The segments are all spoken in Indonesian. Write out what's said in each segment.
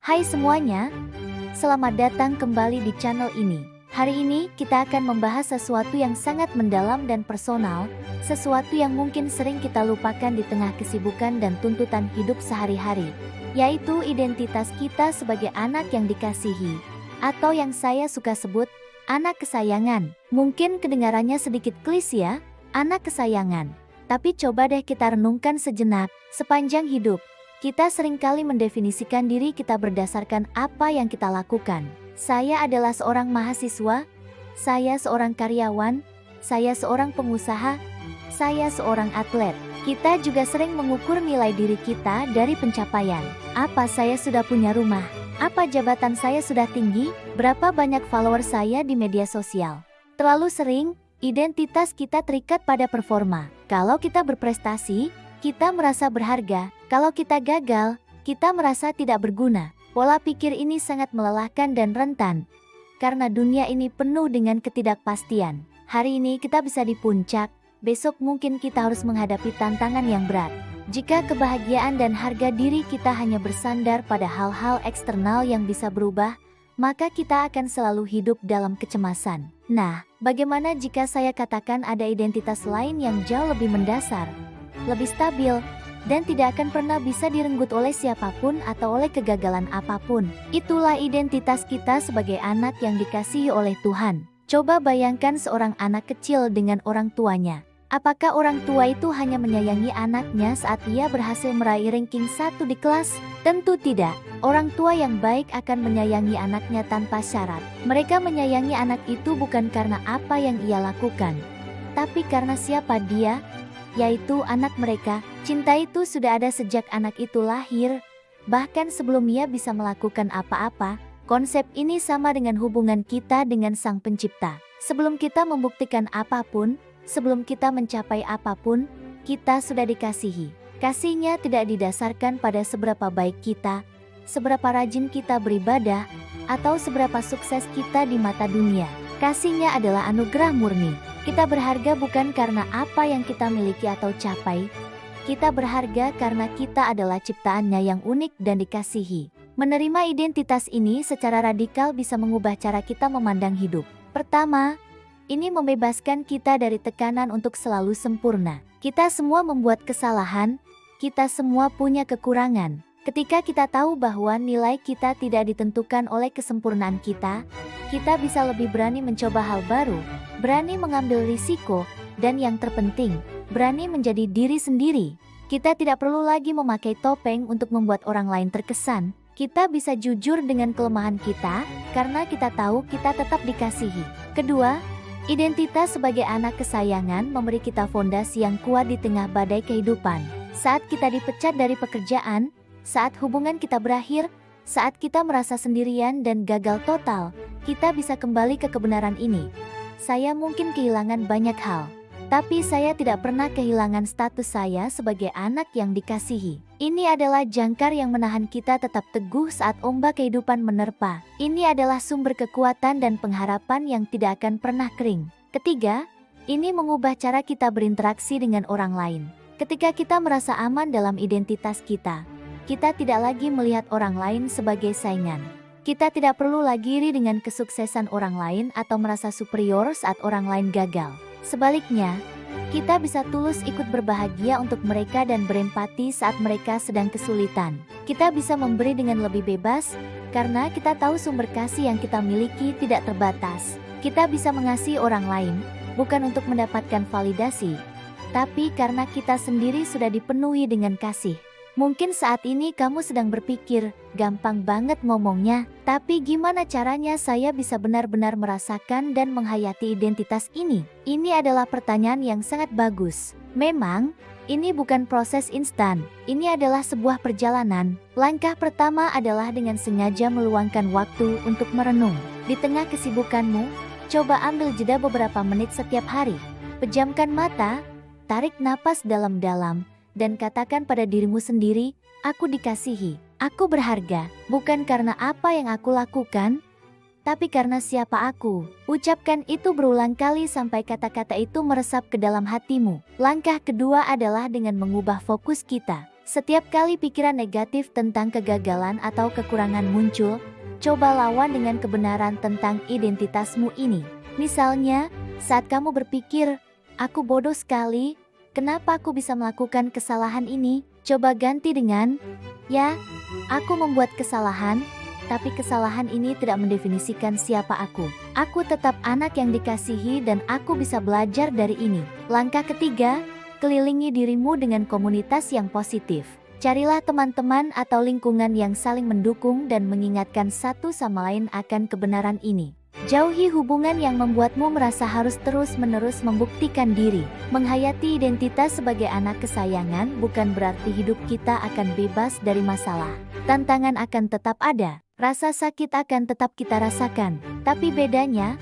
Hai semuanya, selamat datang kembali di channel ini. Hari ini kita akan membahas sesuatu yang sangat mendalam dan personal, sesuatu yang mungkin sering kita lupakan di tengah kesibukan dan tuntutan hidup sehari-hari, yaitu identitas kita sebagai anak yang dikasihi, atau yang saya suka sebut, anak kesayangan. Mungkin kedengarannya sedikit klise ya, anak kesayangan. Tapi coba deh kita renungkan sejenak, sepanjang hidup. Kita seringkali mendefinisikan diri kita berdasarkan apa yang kita lakukan. Saya adalah seorang mahasiswa, saya seorang karyawan, saya seorang pengusaha, saya seorang atlet. Kita juga sering mengukur nilai diri kita dari pencapaian. Apa saya sudah punya rumah? Apa jabatan saya sudah tinggi? Berapa banyak follower saya di media sosial? Terlalu sering, identitas kita terikat pada performa. Kalau kita berprestasi, kita merasa berharga. Kalau kita gagal, kita merasa tidak berguna. Pola pikir ini sangat melelahkan dan rentan, karena dunia ini penuh dengan ketidakpastian. Hari ini kita bisa di puncak, besok mungkin kita harus menghadapi tantangan yang berat. Jika kebahagiaan dan harga diri kita hanya bersandar pada hal-hal eksternal yang bisa berubah, maka kita akan selalu hidup dalam kecemasan. Nah, bagaimana jika saya katakan ada identitas lain yang jauh lebih mendasar, lebih stabil, dan tidak akan pernah bisa direnggut oleh siapapun atau oleh kegagalan apapun? Itulah identitas kita sebagai anak yang dikasihi oleh Tuhan. Coba bayangkan seorang anak kecil dengan orang tuanya. Apakah orang tua itu hanya menyayangi anaknya saat ia berhasil meraih ranking 1 di kelas? Tentu tidak. Orang tua yang baik akan menyayangi anaknya tanpa syarat. Mereka menyayangi anak itu bukan karena apa yang ia lakukan, tapi karena siapa dia, yaitu anak mereka. Cinta itu sudah ada sejak anak itu lahir, bahkan sebelum ia bisa melakukan apa-apa. Konsep ini sama dengan hubungan kita dengan Sang Pencipta. Sebelum kita membuktikan apapun, sebelum kita mencapai apapun, kita sudah dikasihi. Kasihnya tidak didasarkan pada seberapa baik kita, seberapa rajin kita beribadah, atau seberapa sukses kita di mata dunia. Kasihnya adalah anugerah murni. Kita berharga bukan karena apa yang kita miliki atau capai. Kita berharga karena kita adalah ciptaannya yang unik dan dikasihi. Menerima identitas ini secara radikal bisa mengubah cara kita memandang hidup. Pertama, ini membebaskan kita dari tekanan untuk selalu sempurna. Kita semua membuat kesalahan, kita semua punya kekurangan. Ketika kita tahu bahwa nilai kita tidak ditentukan oleh kesempurnaan kita bisa lebih berani mencoba hal baru, berani mengambil risiko, dan yang terpenting, berani menjadi diri sendiri. Kita tidak perlu lagi memakai topeng untuk membuat orang lain terkesan. Kita bisa jujur dengan kelemahan kita, karena kita tahu kita tetap dikasihi. Kedua, identitas sebagai anak kesayangan memberi kita fondasi yang kuat di tengah badai kehidupan. Saat kita dipecat dari pekerjaan, saat hubungan kita berakhir, saat kita merasa sendirian dan gagal total, kita bisa kembali ke kebenaran ini. Saya mungkin kehilangan banyak hal, tapi saya tidak pernah kehilangan status saya sebagai anak yang dikasihi. Ini adalah jangkar yang menahan kita tetap teguh saat ombak kehidupan menerpa. Ini adalah sumber kekuatan dan pengharapan yang tidak akan pernah kering. Ketiga, ini mengubah cara kita berinteraksi dengan orang lain. Ketika kita merasa aman dalam identitas kita tidak lagi melihat orang lain sebagai saingan. Kita tidak perlu lagi iri dengan kesuksesan orang lain atau merasa superior saat orang lain gagal. Sebaliknya, kita bisa tulus ikut berbahagia untuk mereka dan berempati saat mereka sedang kesulitan. Kita bisa memberi dengan lebih bebas, karena kita tahu sumber kasih yang kita miliki tidak terbatas. Kita bisa mengasihi orang lain, bukan untuk mendapatkan validasi, tapi karena kita sendiri sudah dipenuhi dengan kasih. Mungkin saat ini kamu sedang berpikir, gampang banget ngomongnya, tapi gimana caranya saya bisa benar-benar merasakan dan menghayati identitas ini? Ini adalah pertanyaan yang sangat bagus. Memang, ini bukan proses instan, ini adalah sebuah perjalanan. Langkah pertama adalah dengan sengaja meluangkan waktu untuk merenung. Di tengah kesibukanmu, coba ambil jeda beberapa menit setiap hari. Pejamkan mata, tarik napas dalam-dalam, dan katakan pada dirimu sendiri, aku dikasihi, aku berharga, bukan karena apa yang aku lakukan, tapi karena siapa aku. Ucapkan itu berulang kali sampai kata-kata itu meresap ke dalam hatimu. Langkah kedua adalah dengan mengubah fokus kita. Setiap kali pikiran negatif tentang kegagalan atau kekurangan muncul, coba lawan dengan kebenaran tentang identitasmu ini. Misalnya, saat kamu berpikir, "Aku bodoh sekali, kenapa aku bisa melakukan kesalahan ini?" Coba ganti dengan, "Ya, aku membuat kesalahan, tapi kesalahan ini tidak mendefinisikan siapa aku. Aku tetap anak yang dikasihi dan aku bisa belajar dari ini." Langkah ketiga, kelilingi dirimu dengan komunitas yang positif. Carilah teman-teman atau lingkungan yang saling mendukung dan mengingatkan satu sama lain akan kebenaran ini. Jauhi hubungan yang membuatmu merasa harus terus-menerus membuktikan diri. Menghayati identitas sebagai anak kesayangan bukan berarti hidup kita akan bebas dari masalah. Tantangan akan tetap ada, rasa sakit akan tetap kita rasakan. Tapi bedanya,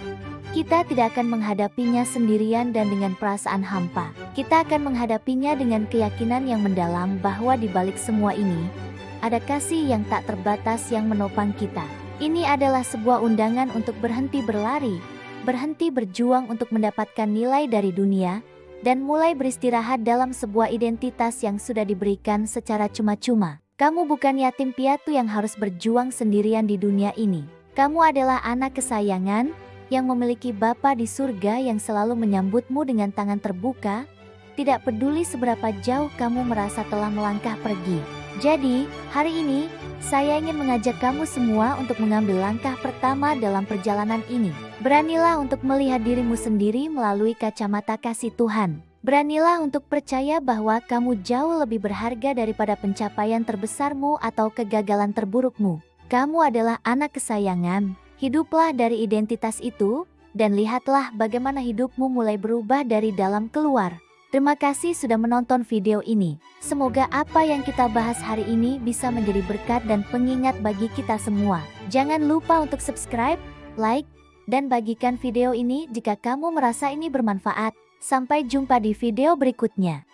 kita tidak akan menghadapinya sendirian dan dengan perasaan hampa. Kita akan menghadapinya dengan keyakinan yang mendalam bahwa di balik semua ini, ada kasih yang tak terbatas yang menopang kita. Ini adalah sebuah undangan untuk berhenti berlari, berhenti berjuang untuk mendapatkan nilai dari dunia, dan mulai beristirahat dalam sebuah identitas yang sudah diberikan secara cuma-cuma. Kamu bukan yatim piatu yang harus berjuang sendirian di dunia ini. Kamu adalah anak kesayangan, yang memiliki Bapa di surga yang selalu menyambutmu dengan tangan terbuka, tidak peduli seberapa jauh kamu merasa telah melangkah pergi. Jadi, hari ini, saya ingin mengajak kamu semua untuk mengambil langkah pertama dalam perjalanan ini. Beranilah untuk melihat dirimu sendiri melalui kacamata kasih Tuhan. Beranilah untuk percaya bahwa kamu jauh lebih berharga daripada pencapaian terbesarmu atau kegagalan terburukmu. Kamu adalah anak kesayangan. Hiduplah dari identitas itu, dan lihatlah bagaimana hidupmu mulai berubah dari dalam keluar. Terima kasih sudah menonton video ini. Semoga apa yang kita bahas hari ini bisa menjadi berkat dan pengingat bagi kita semua. Jangan lupa untuk subscribe, like, dan bagikan video ini jika kamu merasa ini bermanfaat. Sampai jumpa di video berikutnya.